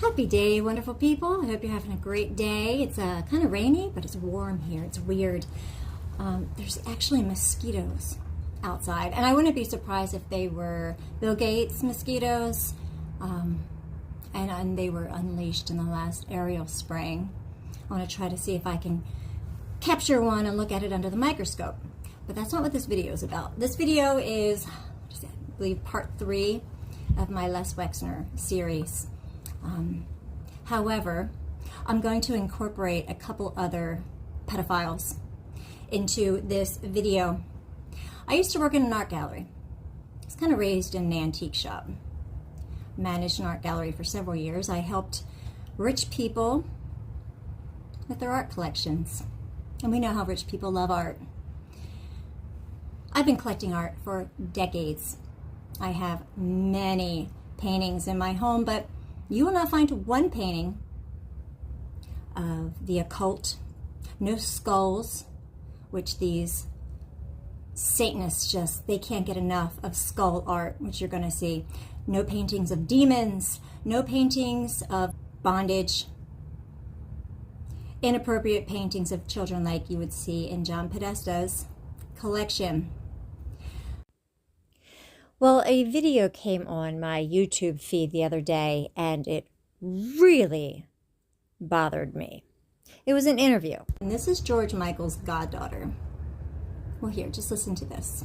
Happy day, wonderful people. I hope you're having a great day. It's kind of rainy, but it's warm here. It's weird. There's actually mosquitoes outside, and I wouldn't be surprised if they were Bill Gates mosquitoes, and they were unleashed in the last aerial spraying. I want to try to see if I can capture one and look at it under the microscope, but that's not what this video is about. This video is, I believe, part 3 of my Les Wexner series. However, I'm going to incorporate a couple other pedophiles into this video. I used to work in an art gallery. I was kind of raised in an antique shop. Managed an art gallery for several years. I helped rich people with their art collections. And we know how rich people love art. I've been collecting art for decades. I have many paintings in my home, but you will not find one painting of the occult, no skulls, which these Satanists they can't get enough of skull art, which you're going to see. No paintings of demons, no paintings of bondage, inappropriate paintings of children like you would see in John Podesta's collection. Well, a video came on my YouTube feed the other day, and it really bothered me. It was an interview. And this is George Michael's goddaughter. Well, here, just listen to this.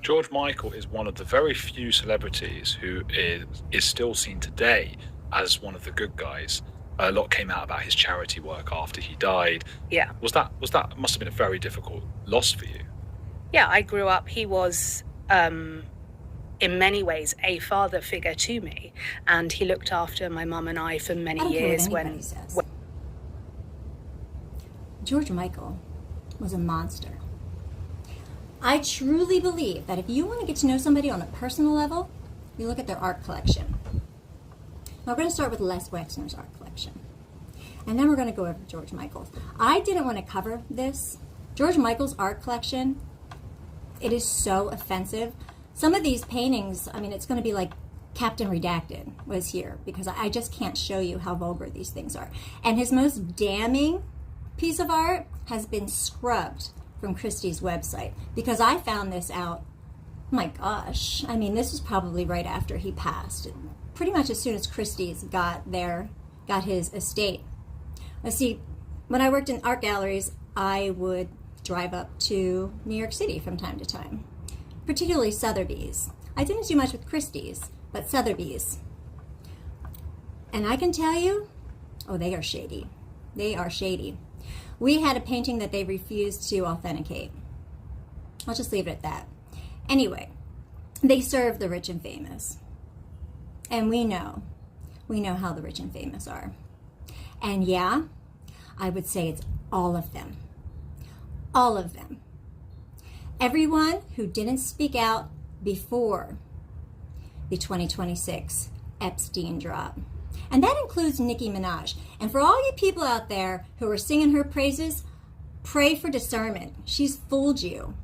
George Michael is one of the very few celebrities who is still seen today as one of the good guys. A lot came out about his charity work after he died. Yeah. Must have been a very difficult loss for you? Yeah, I grew up, he was in many ways a father figure to me, and he looked after my mum and I for many years. When George Michael was a monster. I truly believe that if you want to get to know somebody on a personal level, you look at their art collection. Now we're going to start with Les Wexner's art collection, and then we're going to go over George Michael's. I didn't want to cover this. George Michael's art collection, it is so offensive. Some of these paintings, I mean, it's going to be like Captain Redacted was here, because I just can't show you how vulgar these things are. And his most damning piece of art has been scrubbed from Christie's website, because I found this out, my gosh, I mean, this was probably right after he passed. Pretty much as soon as Christie's got his estate. See, when I worked in art galleries, I would drive up to New York City from time to time, particularly Sotheby's. I didn't do much with Christie's, but Sotheby's. And I can tell you, oh, they are shady. They are shady. We had a painting that they refused to authenticate. I'll just leave it at that. Anyway, they serve the rich and famous. And we know how the rich and famous are. And yeah, I would say it's all of them. All of them. Everyone who didn't speak out before the 2026 Epstein drop. And that includes Nicki Minaj. And for all you people out there who are singing her praises, pray for discernment. She's fooled you.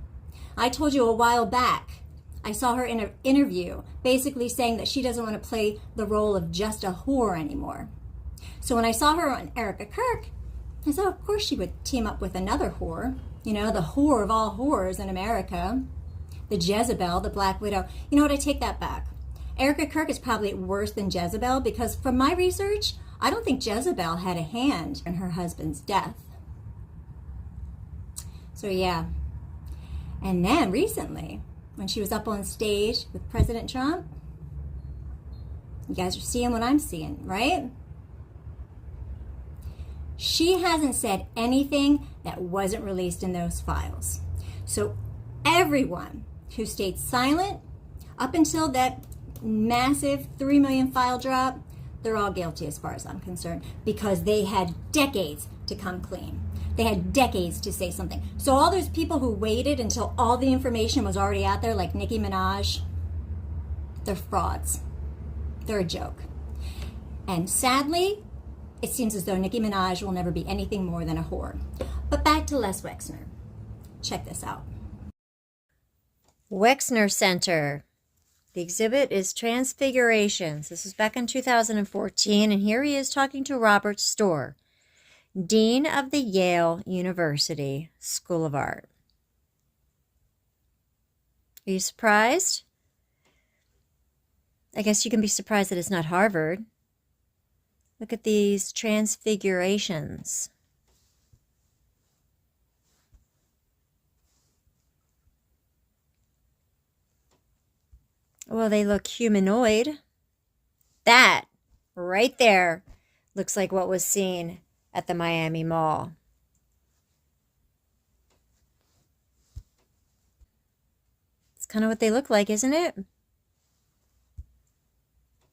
I told you a while back, I saw her in an interview basically saying that she doesn't want to play the role of just a whore anymore. So when I saw her on Erica Kirk, I thought, of course she would team up with another whore. You know, the whore of all whores in America. The Jezebel, the Black Widow. You know what, I take that back. Erica Kirk is probably worse than Jezebel, because from my research, I don't think Jezebel had a hand in her husband's death. So yeah. And then recently, when she was up on stage with President Trump, you guys are seeing what I'm seeing, right? She hasn't said anything that wasn't released in those files. So everyone who stayed silent up until that massive 3 million file drop, they're all guilty as far as I'm concerned, because they had decades to come clean. They had decades to say something. So all those people who waited until all the information was already out there, like Nicki Minaj, they're frauds. They're a joke. And sadly, it seems as though Nicki Minaj will never be anything more than a whore. But back to Les Wexner. Check this out. Wexner Center The exhibit is Transfigurations. This was back in 2014, and here he is talking to Robert Storr, Dean of the Yale University School of Art. Are you surprised? I guess you can be surprised that it's not Harvard. Look at these transfigurations. Well, they look humanoid. That right there looks like what was seen at the Miami Mall. It's kind of what they look like, isn't it?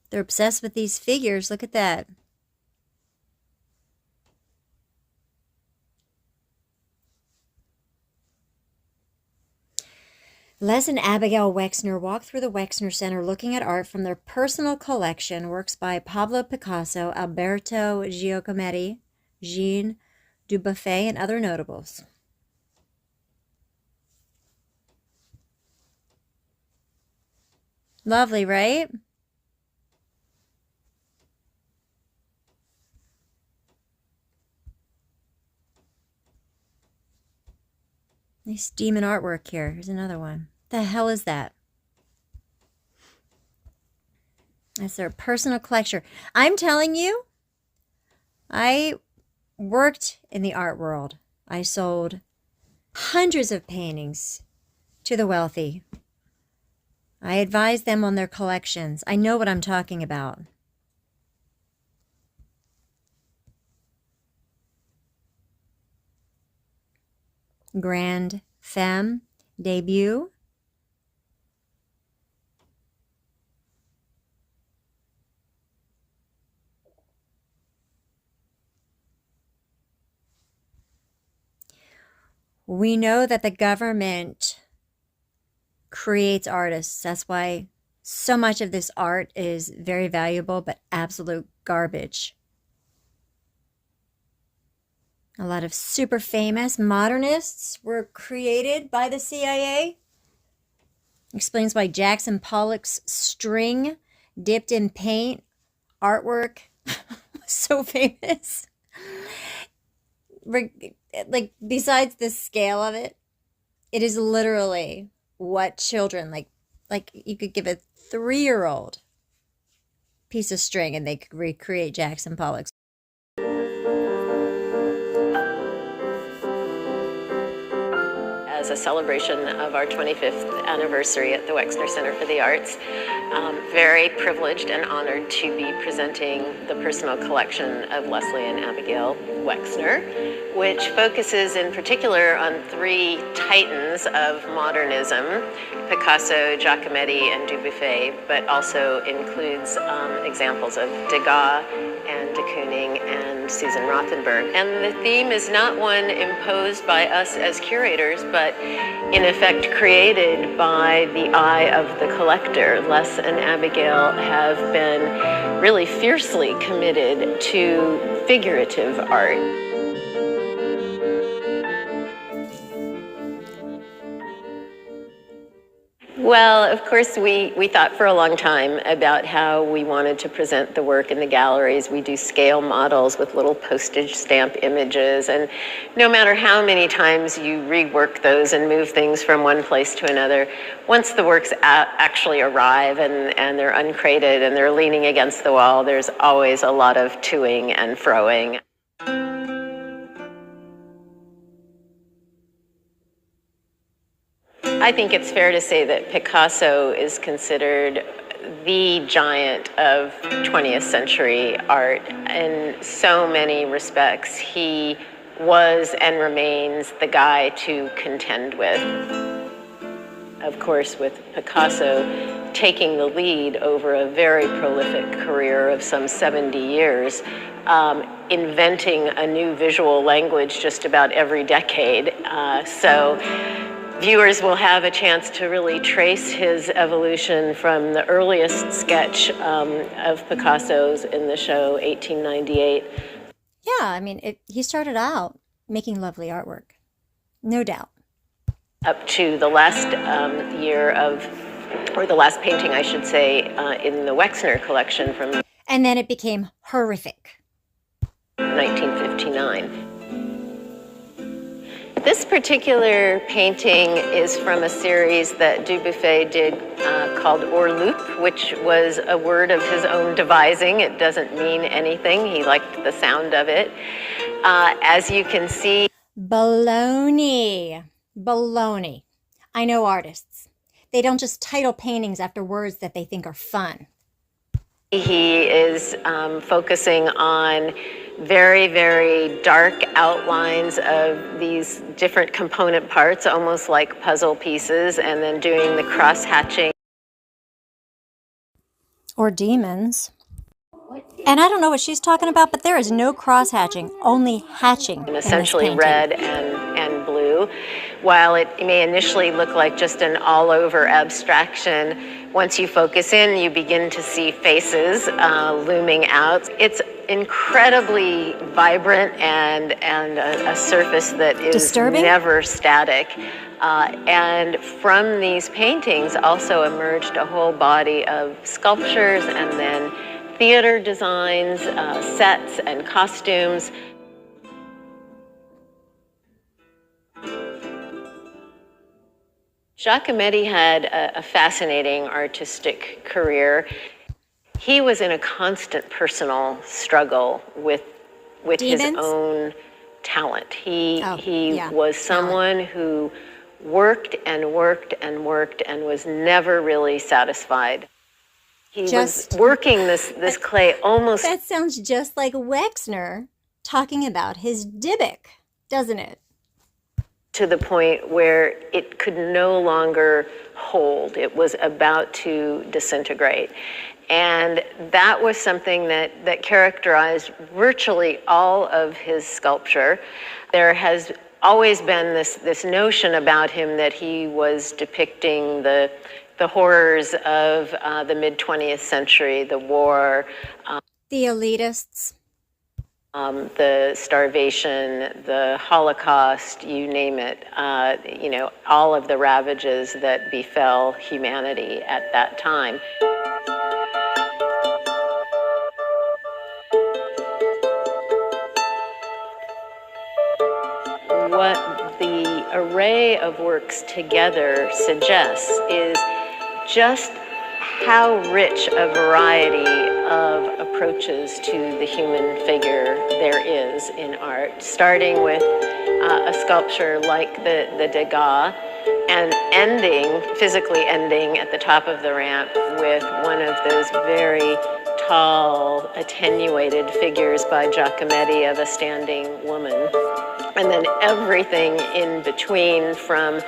They're obsessed with these figures. Look at that. Les and Abigail Wexner walk through the Wexner Center looking at art from their personal collection, works by Pablo Picasso, Alberto Giacometti, Jean Dubuffet, and other notables. Lovely, right? Nice demon artwork here. Here's another one. The hell is that? That's their personal collection. I'm telling you, I worked in the art world. I sold hundreds of paintings to the wealthy. I advised them on their collections. I know what I'm talking about. Grand Femme debut. We know that the government creates artists. That's why so much of this art is very valuable, but absolute garbage. A lot of super famous modernists were created by the CIA. Explains why Jackson Pollock's string dipped in paint artwork was so famous. Like, besides the scale of it, it is literally what children, like you could give a 3-year-old piece of string and they could recreate Jackson Pollock's. As a celebration of our 25th anniversary at the Wexner Center for the Arts. Very privileged and honored to be presenting the personal collection of Leslie and Abigail Wexner, which focuses in particular on 3 titans of modernism, Picasso, Giacometti, and Dubuffet, but also includes examples of Degas and de Kooning and Susan Rothenberg. And the theme is not one imposed by us as curators, but in effect created by the eye of the collector. Les and Abigail have been really fiercely committed to figurative art. Well, of course, we thought for a long time about how we wanted to present the work in the galleries. We do scale models with little postage stamp images, and no matter how many times you rework those and move things from one place to another, once the works actually arrive and they're uncrated and they're leaning against the wall, there's always a lot of toing and froing. I think it's fair to say that Picasso is considered the giant of 20th century art. In so many respects, he was and remains the guy to contend with. Of course, with Picasso taking the lead over a very prolific career of some 70 years, inventing a new visual language just about every decade. So viewers will have a chance to really trace his evolution from the earliest sketch of Picasso's in the show, 1898. Yeah, I mean, he started out making lovely artwork, no doubt. Up to the last year of or the last painting, I should say, in the Wexner collection from And then it became horrific. 1959. This particular painting is from a series that Dubuffet did called Orloop, which was a word of his own devising. It doesn't mean anything. He liked the sound of it. As you can see, Baloney. Baloney. I know artists. They don't just title paintings after words that they think are fun. he is focusing on very, very dark outlines of these different component parts, almost like puzzle pieces, and then doing the cross-hatching. Or demons. And I don't know what she's talking about, but there is no cross-hatching, only hatching in this Essentially painting. red and blue. While it may initially look like just an all-over abstraction, once you focus in, you begin to see faces looming out. It's incredibly vibrant and a surface that is Disturbing? never static. And from these paintings also emerged a whole body of sculptures and then theater designs, sets and costumes. Giacometti had a fascinating artistic career. He was in a constant personal struggle with his Demons? own talent. He yeah, was someone who worked and worked and worked and was never really satisfied. He was working this clay almost. That sounds just like Wexner talking about his Dybbuk, doesn't it? To the point where it could no longer hold. It was about to disintegrate. And that was something that characterized virtually all of his sculpture. There has always been this notion about him that he was depicting the horrors of the mid-20th century, the war, The elitists. the starvation, the Holocaust, you name it, all of the ravages that befell humanity at that time. What the array of works together suggests is just how rich a variety of approaches to the human figure there is in art, starting with a sculpture like the Degas, and physically ending at the top of the ramp with one of those very tall, attenuated figures by Giacometti of a standing woman. And then everything in between, from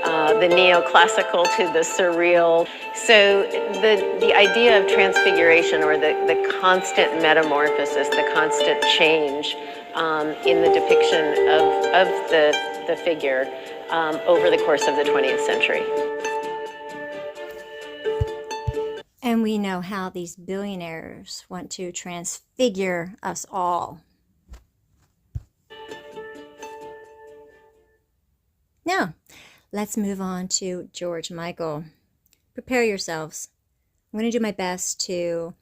the neoclassical to the surreal. So the idea of transfiguration, or the constant metamorphosis, the constant change in the depiction of the figure over the course of the 20th century. And we know how these billionaires want to transfigure us all. Now, let's move on to George Michael. Prepare yourselves. I'm going to do my best to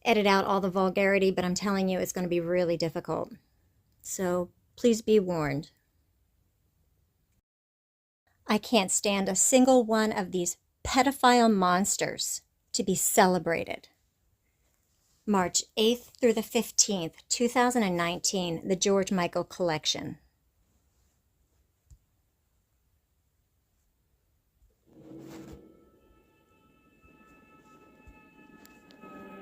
edit out all the vulgarity, but I'm telling you it's going to be really difficult. So please be warned. I can't stand a single one of these pedophile monsters to be celebrated. March 8th through the 15th, 2019, the George Michael Collection.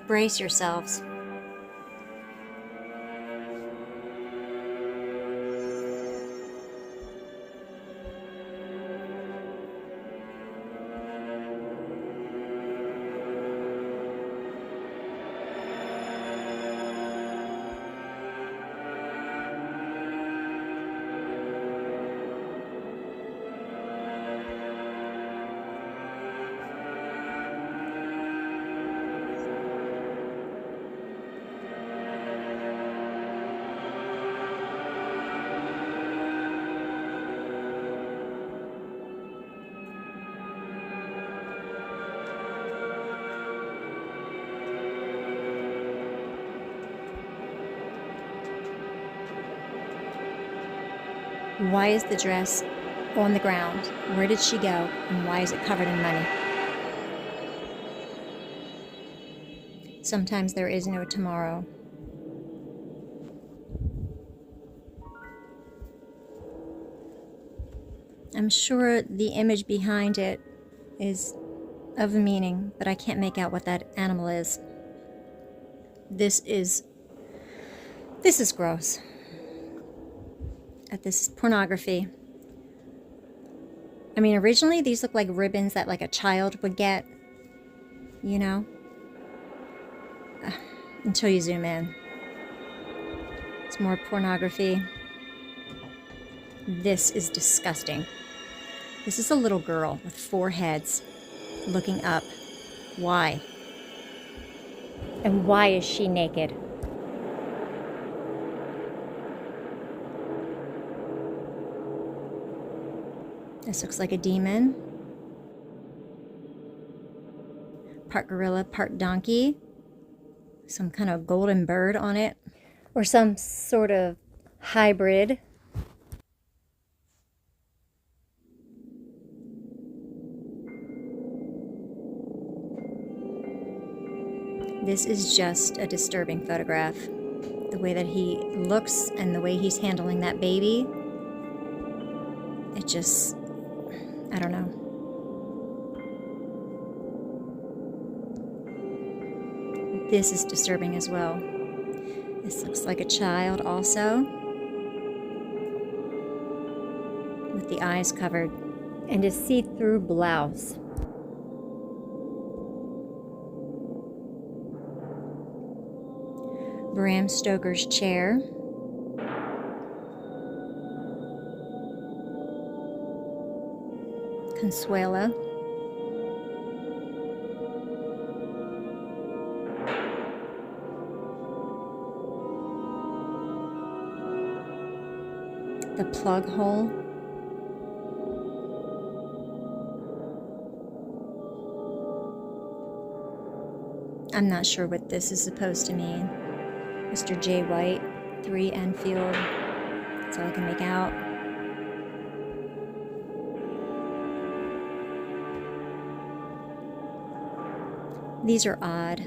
Brace yourselves. Why is the dress on the ground? Where did she go? And why is it covered in money? Sometimes there is no tomorrow. I'm sure the image behind it is of meaning, but I can't make out what that animal is. This is gross. This is pornography. I mean, originally these look like ribbons that like a child would get, you know? Until you zoom in. It's more pornography. This is disgusting. This is a little girl with 4 heads looking up. Why? And why is she naked? This looks like a demon. Part gorilla, part donkey. Some kind of golden bird on it. Or some sort of hybrid. This is just a disturbing photograph. The way that he looks and the way he's handling that baby. It just, I don't know. This is disturbing as well. This looks like a child also. With the eyes covered. And a see-through blouse. Bram Stoker's chair. Consuela. The plug hole. I'm not sure what this is supposed to mean. Mr. J. White, 3 Enfield. That's all I can make out. These are odd.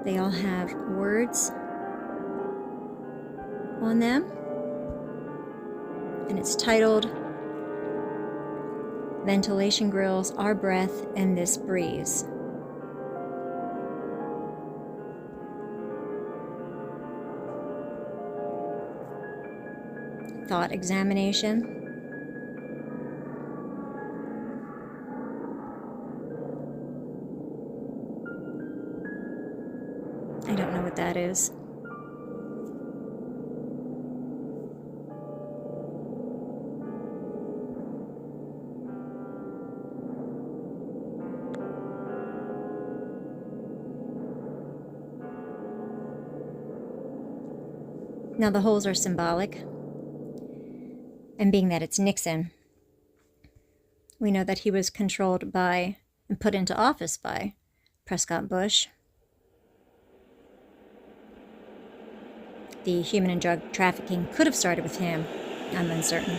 They all have words on them. And it's titled Ventilation Grills, Our Breath, and This Breeze. Thought examination. I don't know what that is. Now the holes are symbolic. And being that it's Nixon, we know that he was controlled by and put into office by Prescott Bush. The human and drug trafficking could have started with him. I'm uncertain.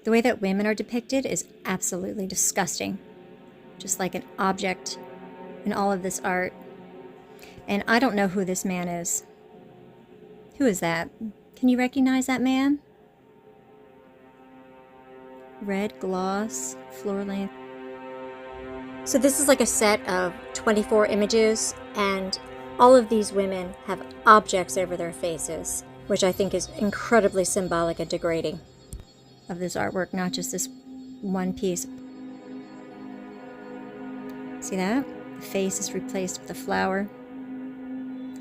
The way that women are depicted is absolutely disgusting. Just like an object in all of this art. And I don't know who this man is. Who is that? Can you recognize that man? Red gloss, floor length. So this is like a set of 24 images, and all of these women have objects over their faces, which I think is incredibly symbolic and degrading of this artwork, not just this one piece. See that? The face is replaced with a flower.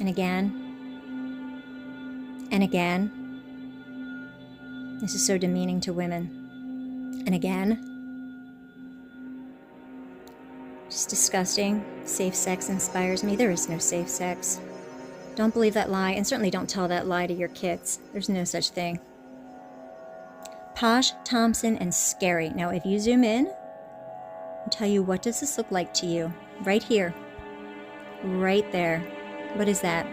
And again. And again. This is so demeaning to women. And again. Just disgusting. Safe sex inspires me. There is no safe sex. Don't believe that lie, and certainly don't tell that lie to your kids. There's no such thing. Posh, Thompson, and scary. Now, if you zoom in, I'll tell you, what does this look like to you? Right here. Right there. What is that?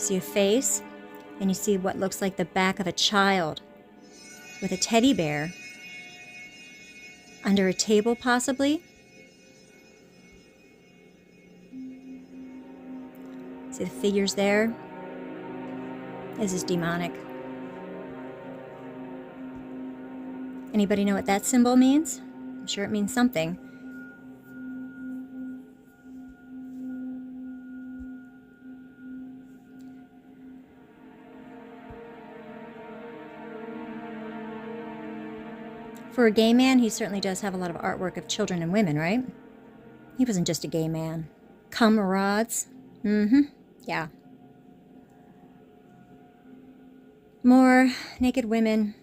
see a face, and you see what looks like the back of a child with a teddy bear under a table, possibly. See the figures there? This is demonic. Anybody know what that symbol means? I'm sure it means something. For a gay man, he certainly does have a lot of artwork of children and women, right? He wasn't just a gay man. Comrades. Yeah. More naked women.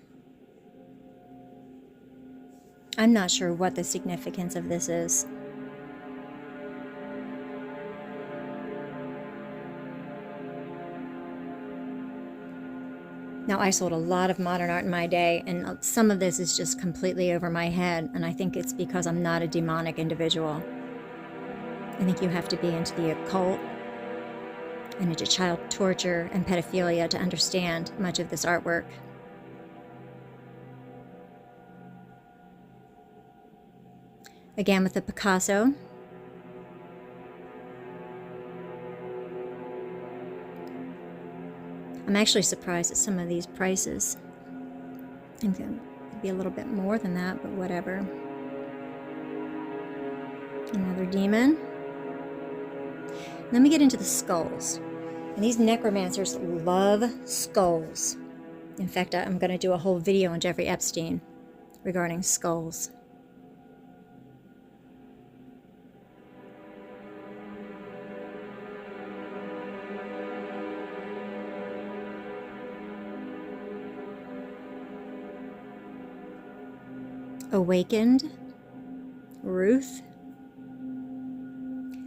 I'm not sure what the significance of this is. Now, I sold a lot of modern art in my day, and some of this is just completely over my head, and I think it's because I'm not a demonic individual. I think you have to be into the occult and into child torture and pedophilia to understand much of this artwork. Again, with the Picasso. I'm actually surprised at some of these prices. I think it would be a little bit more than that, but whatever. Another demon. Then we get into the skulls. And these necromancers love skulls. In fact, I'm going to do a whole video on Jeffrey Epstein regarding skulls. Awakened, Ruth,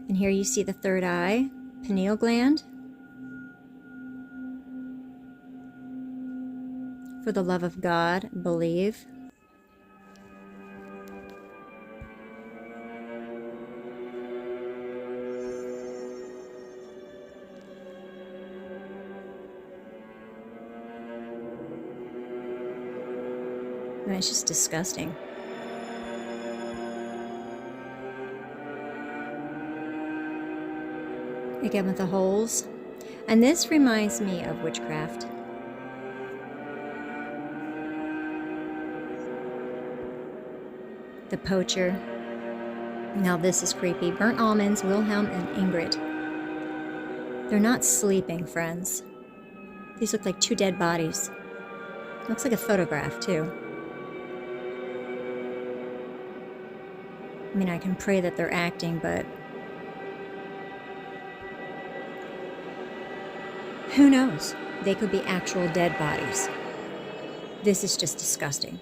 and here you see the third eye, pineal gland. For the love of God, believe. I mean, it's just disgusting. Again with the holes. And this reminds me of witchcraft. The poacher. Now this is creepy. Burnt almonds, Wilhelm and Ingrid. They're not sleeping, friends. These look like two dead bodies. Looks like a photograph, too. I mean, I can pray that they're acting, but who knows? They could be actual dead bodies. This is just disgusting.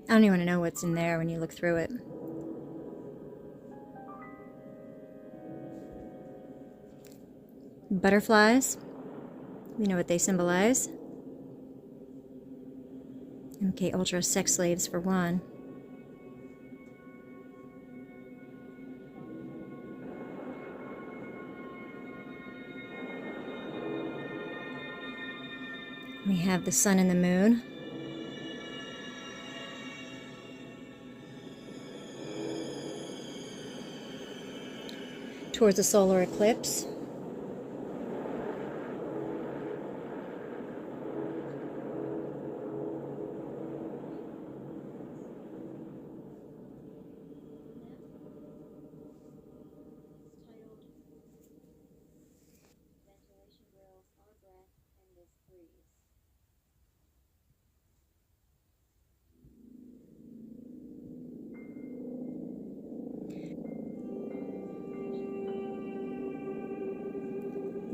I don't even want to know what's in there when you look through it. Butterflies. We know what they symbolize. MK Ultra sex slaves for one. We have the sun and the moon. Towards a solar eclipse.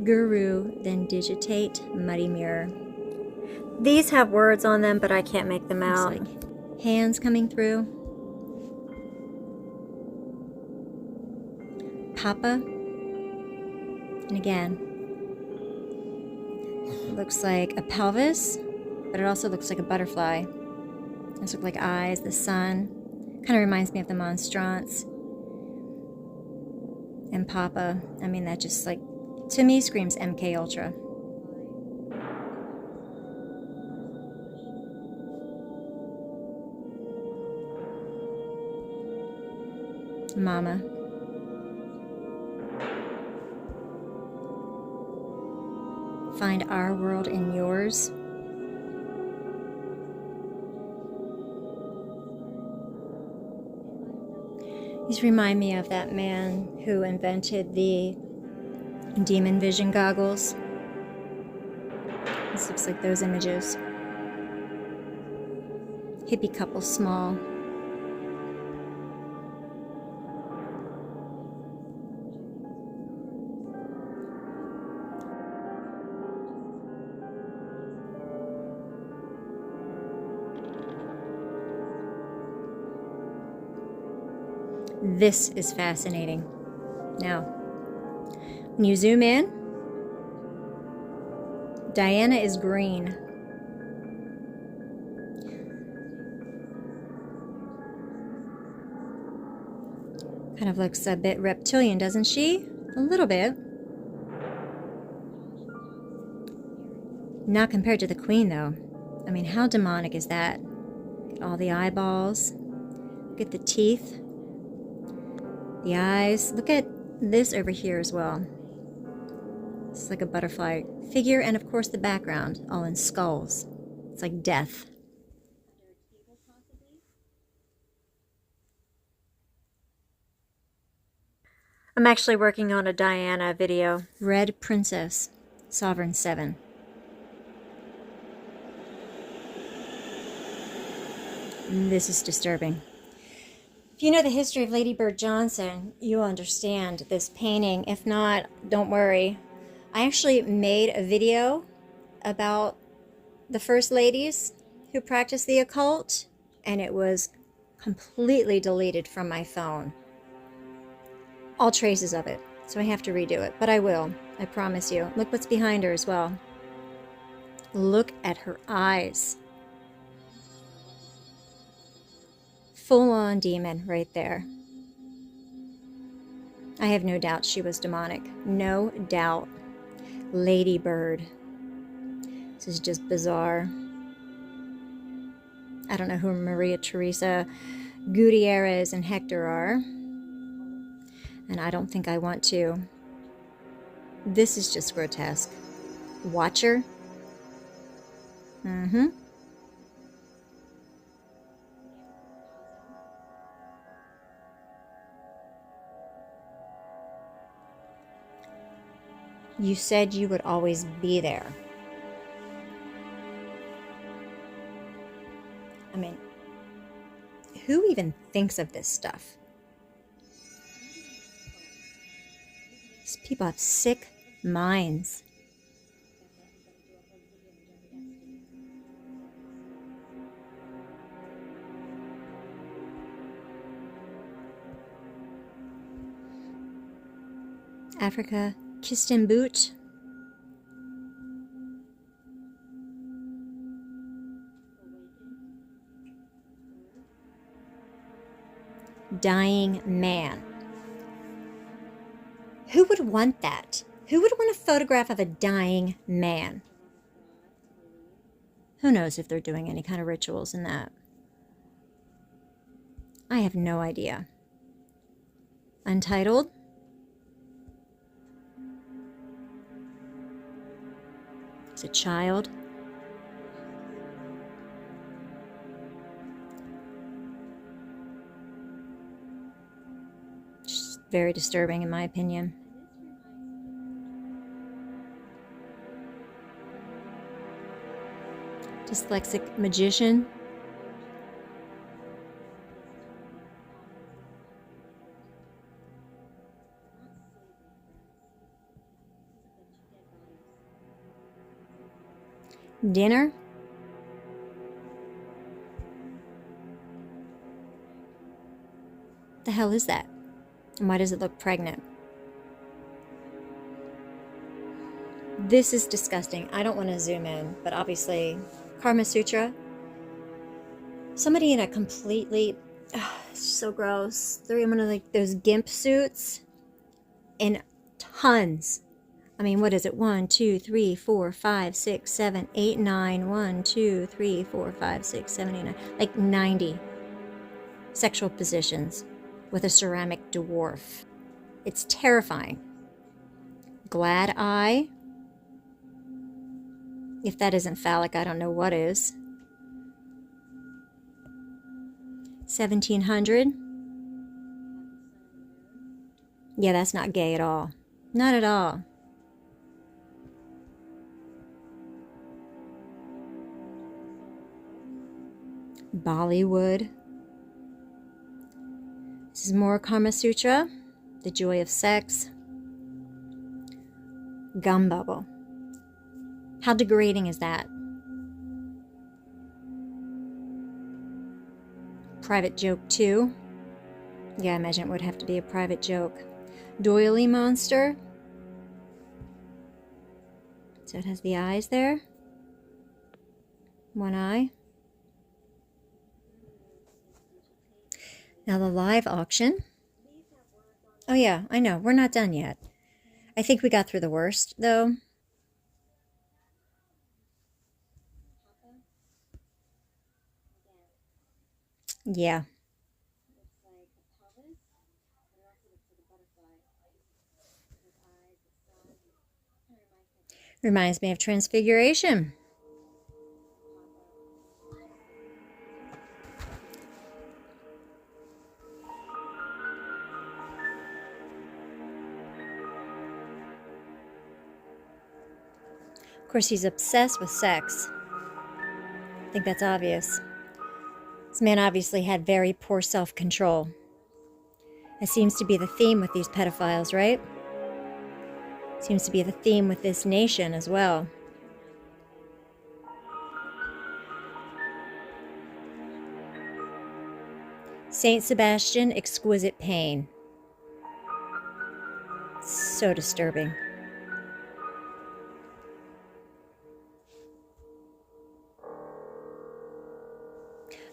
Guru, then digitate, muddy mirror. These have words on them, but I can't make them out. It's like hands coming through. Papa. And again, it looks like a pelvis, but it also looks like a butterfly. Those look like eyes, the sun. Kind of reminds me of the monstrance. And Papa, I mean, that just like, to me, screams MK Ultra. Mama. Find our world in yours. These remind me of that man who invented the demon vision goggles. This looks like those images. Hippie couple small. This is fascinating. Now, when you zoom in, Diana is green. Kind of looks a bit reptilian, doesn't she? A little bit. Not compared to the Queen, though. I mean, how demonic is that? Look at all the eyeballs. Look at the teeth. The eyes. Look at this over here as well. It's like a butterfly figure, and of course the background, all in skulls. It's like death. I'm actually working on a Diana video. Red Princess, Sovereign 7. This is disturbing. If you know the history of Lady Bird Johnson, you'll understand this painting. If not, don't worry. I actually made a video about the first ladies who practiced the occult, and it was completely deleted from my phone. All traces of it, so I have to redo it, but I will, I promise you. Look what's behind her as well. Look at her eyes. Full-on demon right there. I have no doubt she was demonic. No doubt. Lady Bird. This is just bizarre. I don't know who Maria Teresa Gutierrez and Hector are. And I don't think I want to. This is just grotesque. Watcher. You said you would always be there. I mean, who even thinks of this stuff? These people have sick minds. Africa, kissed in boot. Dying man. Who would want that? Who would want a photograph of a dying man? Who knows if they're doing any kind of rituals in that? I have no idea. Untitled. It's a child. Just very disturbing in my opinion. Dyslexic magician. Dinner. The hell is that? And why does it look pregnant? This is disgusting. I don't want to zoom in, but obviously Karma Sutra. Somebody in a completely, so gross. They're in one of like those gimp suits, and tons. I mean, what is it? 1, 2, 3, 4, 5, 6, 7, 8, 9. 1, 2, 3, 4, 5, 6, 7, 8, 9. Like 90 sexual positions with a ceramic dwarf. It's terrifying. Glad eye. If that isn't phallic, I don't know what is. 1700. Yeah, that's not gay at all. Not at all. Bollywood. This is more Kama Sutra. The joy of sex. Gum bubble. How degrading is that? Private joke 2. Yeah, I imagine it would have to be a private joke. Doily monster. So it has the eyes there. One eye. Now the live auction. Oh yeah, I know. We're not done yet. I think we got through the worst, though. Yeah. Reminds me of Transfiguration. Of course, he's obsessed with sex. I think that's obvious. This man obviously had very poor self-control. It seems to be the theme with these pedophiles, right? Seems to be the theme with this nation as well. Saint Sebastian, exquisite pain. So disturbing.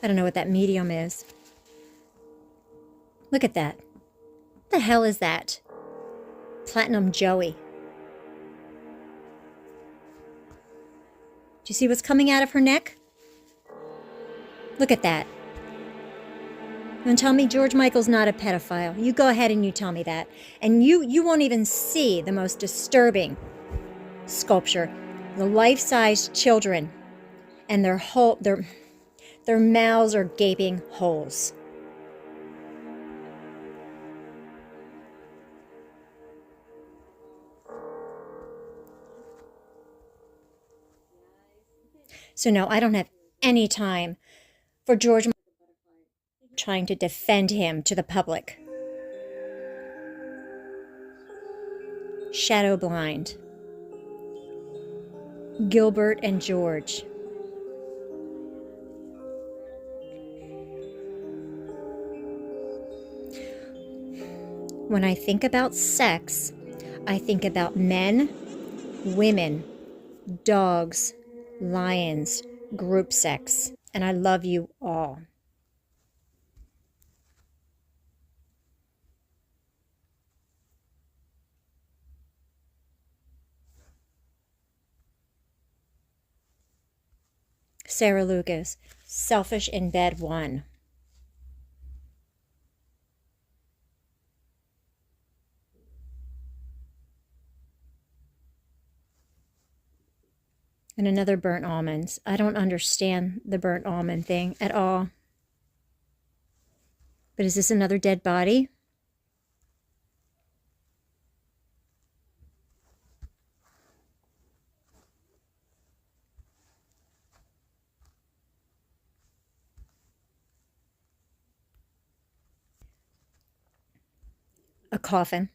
I don't know what that medium is. Look at that. What the hell is that? Platinum Joey. Do you see what's coming out of her neck? Look at that. You want to tell me George Michael's not a pedophile? You go ahead and you tell me that. And you won't even see the most disturbing sculpture. The life-size children and their mouths are gaping holes. So no, I don't have any time for George trying to defend him to the public. Shadow blind. Gilbert and George. When I think about sex, I think about men, women, dogs, lions, group sex, and I love you all. Sarah Lucas, Selfish in Bed 1. And another burnt almonds. I don't understand the burnt almond thing at all. But is this another dead body? A coffin.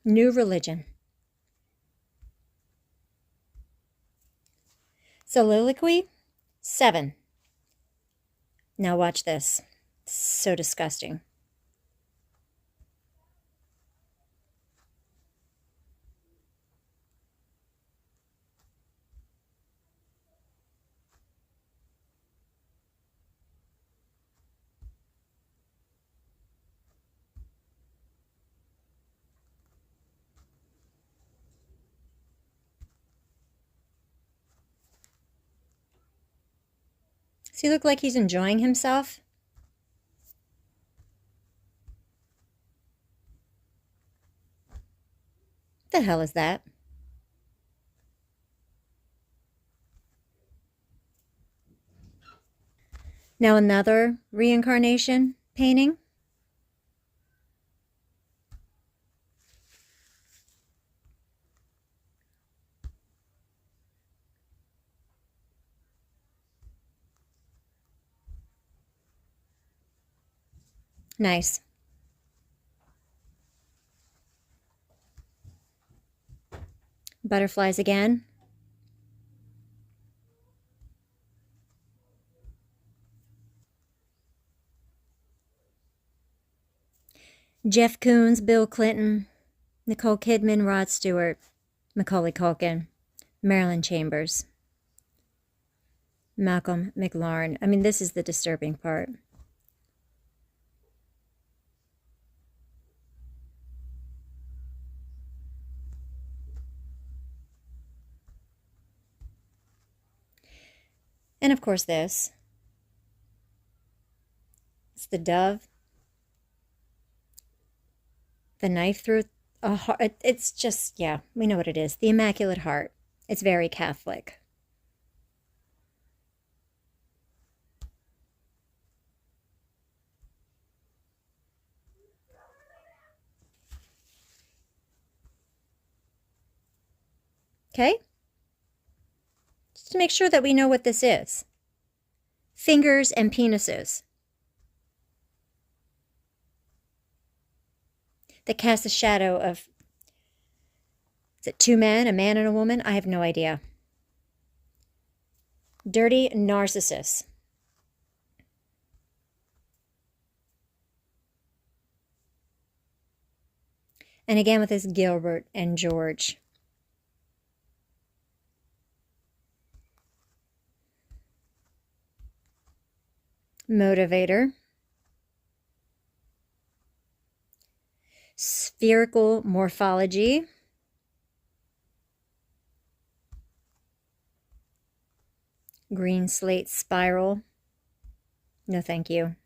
New religion. Soliloquy 7. Now watch this. So disgusting. Does he look like he's enjoying himself? The hell is that? Now another reincarnation painting. Nice. Butterflies again. Jeff Koons, Bill Clinton, Nicole Kidman, Rod Stewart, Macaulay Culkin, Marilyn Chambers, Malcolm McLaren. I mean, this is the disturbing part. And of course this. It's the dove. The knife through a heart. It's just, yeah, we know what it is. The Immaculate Heart. It's very Catholic. Okay? Just to make sure that we know what this is. Fingers and penises. That cast a shadow of, is it two men, a man and a woman? I have no idea. Dirty narcissists. And again with this Gilbert and George. Motivator. Spherical morphology. Green slate spiral. No, thank you.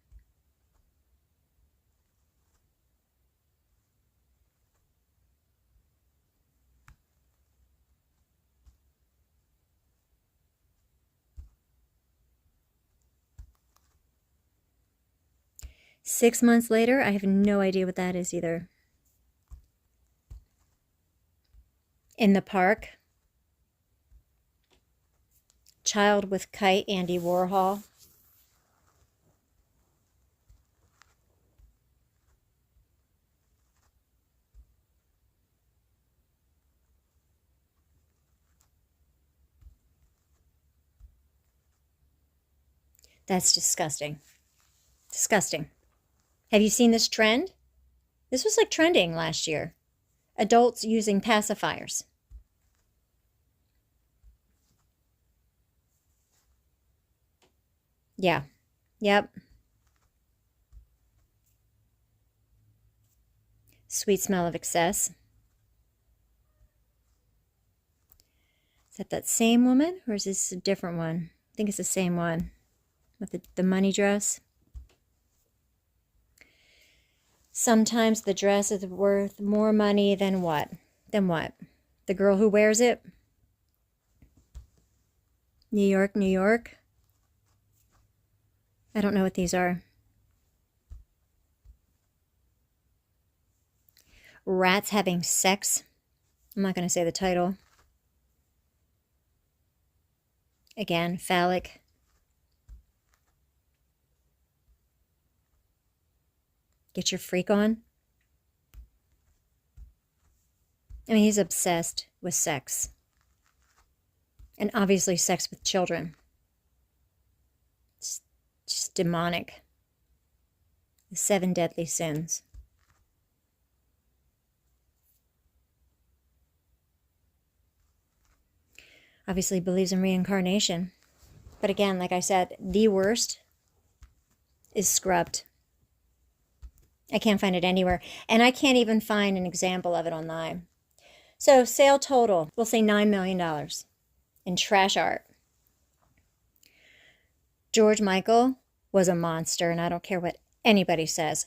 Six months later, I have no idea what that is either. In the park. Child with Kite, Andy Warhol. That's disgusting. Disgusting. Have you seen this trend? This was like trending last year. Adults using pacifiers. Yeah. Yep. Sweet smell of excess. Is that same woman or is this a different one? I think it's the same one with the money dress. Sometimes the dress is worth more money than what? Than what? The girl who wears it? New York, New York. I don't know what these are. Rats having sex. I'm not going to say the title. Again, phallic. Get your freak on. I mean, he's obsessed with sex. And obviously sex with children. It's just demonic. The 7 deadly sins. Obviously believes in reincarnation. But again, like I said, the worst is scrubbed. I can't find it anywhere. And I can't even find an example of it online. So sale total, we'll say $9 million in trash art. George Michael was a monster, and I don't care what anybody says.